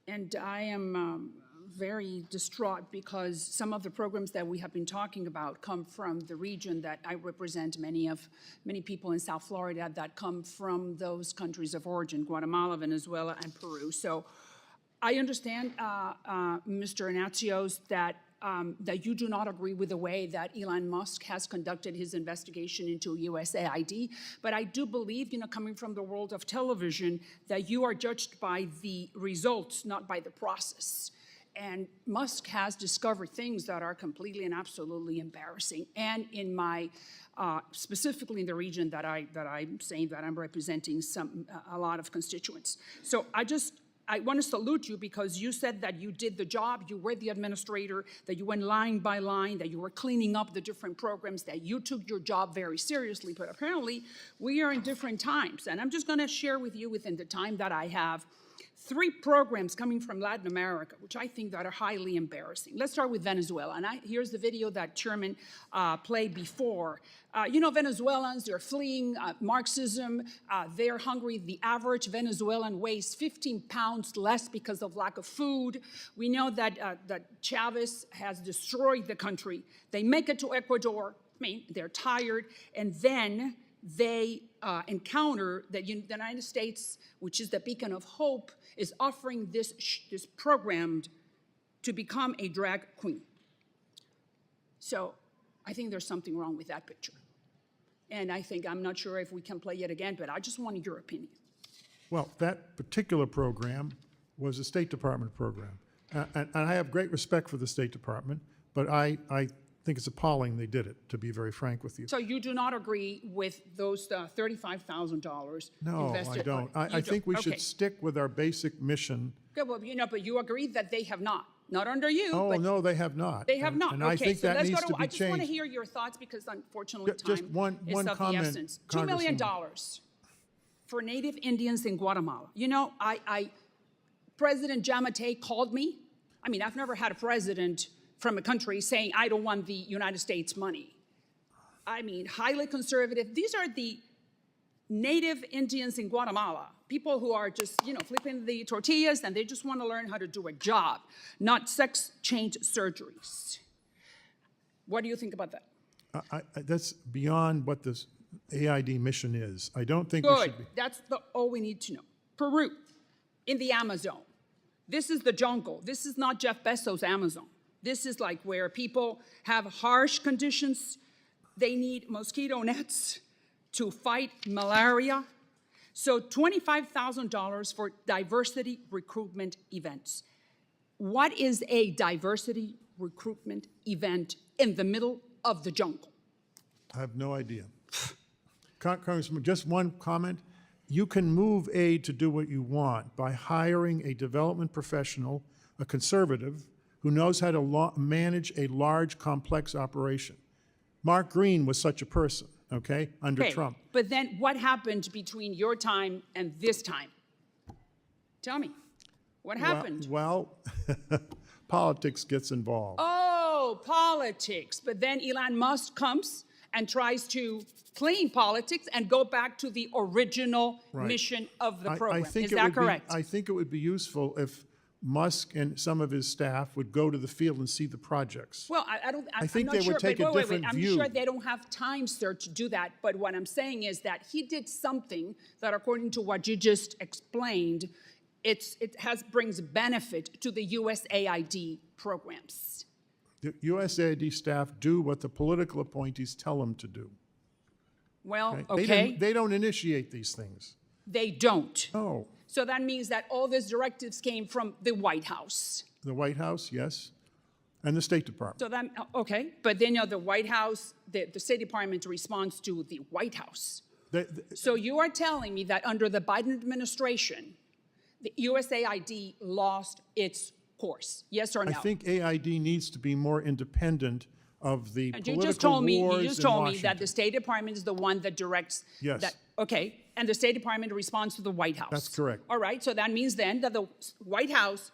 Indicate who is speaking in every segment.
Speaker 1: And I am very distraught because some of the programs that we have been talking about come from the region that I represent. Many people in South Florida that come from those countries of origin, Guatemala, Venezuela, and Peru. So I understand, Mr. Inacios, that you do not agree with the way that Elon Musk has conducted his investigation into USAID, but I do believe, coming from the world of television, that you are judged by the results, not by the process. And Musk has discovered things that are completely and absolutely embarrassing. And in my, specifically in the region that I'm saying that I'm representing a lot of constituents. So I want to salute you because you said that you did the job, you were the administrator, that you went line by line, that you were cleaning up the different programs, that you took your job very seriously. But apparently, we are in different times. And I'm just going to share with you within the time that I have 3 programs coming from Latin America, which I think that are highly embarrassing. Let's start with Venezuela. And here's the video that Chairman played before. Venezuelans, they're fleeing Marxism. They're hungry. The average Venezuelan weighs 15 pounds less because of lack of food. We know that Chavez has destroyed the country. They make it to Ecuador. They're tired. And then they encounter that the United States, which is the beacon of hope, is offering this program to become a drag queen. So I think there's something wrong with that picture. And I'm not sure if we can play it again, but I just wanted your opinion.
Speaker 2: Well, that particular program was a State Department program. And I have great respect for the State Department, but I think it's appalling they did it, to be very frank with you.
Speaker 1: So you do not agree with those $35,000
Speaker 2: No,
Speaker 1: invested?
Speaker 2: I don't. I think we should stick with our basic mission.
Speaker 1: Okay, well, but you agree that they have not. Not under you.
Speaker 2: Oh,
Speaker 1: but
Speaker 2: no, they have not.
Speaker 1: They have not.
Speaker 2: And
Speaker 1: okay,
Speaker 2: I think
Speaker 1: so
Speaker 2: that
Speaker 1: let's
Speaker 2: needs
Speaker 1: go
Speaker 2: to be
Speaker 1: I just want to
Speaker 2: changed.
Speaker 1: hear your thoughts because unfortunately
Speaker 2: Just
Speaker 1: time
Speaker 2: one
Speaker 1: is of
Speaker 2: comment,
Speaker 1: the essence. $2 million for Native Indians in Guatemala. President Giammattei called me. I've never had a president from a country saying, I don't want the United States money. Highly conservative. These are the Native Indians in Guatemala, people who are just, flipping the tortillas and they just want to learn how to do a job, not sex change surgeries. What do you think about that?
Speaker 2: That's beyond what this AID mission is. I don't think
Speaker 1: Good.
Speaker 2: we should be.
Speaker 1: That's all we need to know. Peru, in the Amazon. This is the jungle. This is not Jeff Bezos' Amazon. This is like where people have harsh conditions. They need mosquito nets to fight malaria. So $25,000 for diversity recruitment events. What is a diversity recruitment event in the middle of the jungle?
Speaker 2: I have no idea. Congressman, just one comment. You can move aid to do what you want by hiring a development professional, a conservative, who knows how to manage a large, complex operation. Mark Green was such a person, okay, under Trump.
Speaker 1: But then what happened between your time and this time? Tell me, what happened?
Speaker 2: Well, politics gets involved.
Speaker 1: Oh, politics. But then Elon Musk comes and tries to clean politics and go back to the original mission of the program. Is that correct?
Speaker 2: I think it would be useful if Musk and some of his staff would go to the field and see the projects.
Speaker 1: Well,
Speaker 2: I think they would take a different view.
Speaker 1: I'm sure they don't have time, sir, to do that. But what I'm saying is that he did something that, according to what you just explained, it brings benefit to the USAID programs.
Speaker 2: The USAID staff do what the political appointees tell them to do.
Speaker 1: Well, okay.
Speaker 2: They don't initiate these things.
Speaker 1: They don't.
Speaker 2: No.
Speaker 1: So that means that all these directives came from the White House.
Speaker 2: The White House, yes, and the State Department.
Speaker 1: So that, okay, but then the White House, the State Department responds to the White House. So you are telling me that under the Biden administration, the USAID lost its course, yes or no?
Speaker 2: I think AID needs to be more independent of the political wars in Washington.
Speaker 1: You just told me that the State Department is the one that directs that. Okay, and the State Department responds to the White House.
Speaker 2: That's correct.
Speaker 1: All right, so that means then that the White House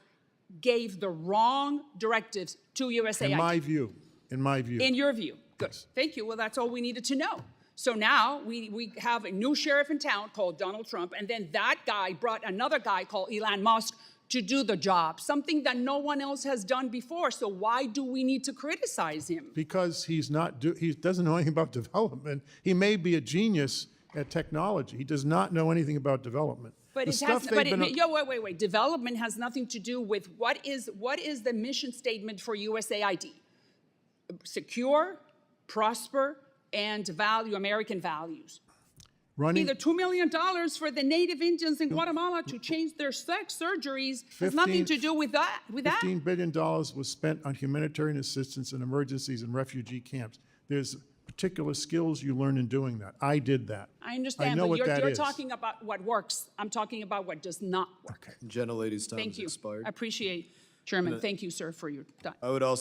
Speaker 1: gave the wrong directives to USAID.
Speaker 2: In my view.
Speaker 1: In your view. Good.
Speaker 2: Yes.
Speaker 1: Thank you. Well, that's all we needed to know. So now we have a new sheriff in town called Donald Trump, and then that guy brought another guy called Elon Musk to do the job, something that no one else has done before. So why do we need to criticize him?
Speaker 2: Because he doesn't know anything about development. He may be a genius at technology. He does not know anything about development.
Speaker 1: But
Speaker 2: The
Speaker 1: it
Speaker 2: stuff
Speaker 1: has,
Speaker 2: they've been-
Speaker 1: wait. Development has nothing to do with what is the mission statement for USAID? Secure, prosper, and value American values.
Speaker 2: running
Speaker 1: Either $2 million for the native Indians in Guatemala to change their sex surgeries has nothing to do with that.
Speaker 2: $15 billion was spent on humanitarian assistance in emergencies and refugee camps. There's particular skills you learn in doing that. I did that.
Speaker 1: I understand,
Speaker 2: know
Speaker 1: but
Speaker 2: what that
Speaker 1: you're
Speaker 2: is.
Speaker 1: talking about what works. I'm talking about what does not work.
Speaker 2: Okay.
Speaker 3: Gentlelady's time
Speaker 1: Thank
Speaker 3: has
Speaker 1: you.
Speaker 3: expired.
Speaker 1: I appreciate, Chairman. Thank you, sir, for your time.
Speaker 3: I would also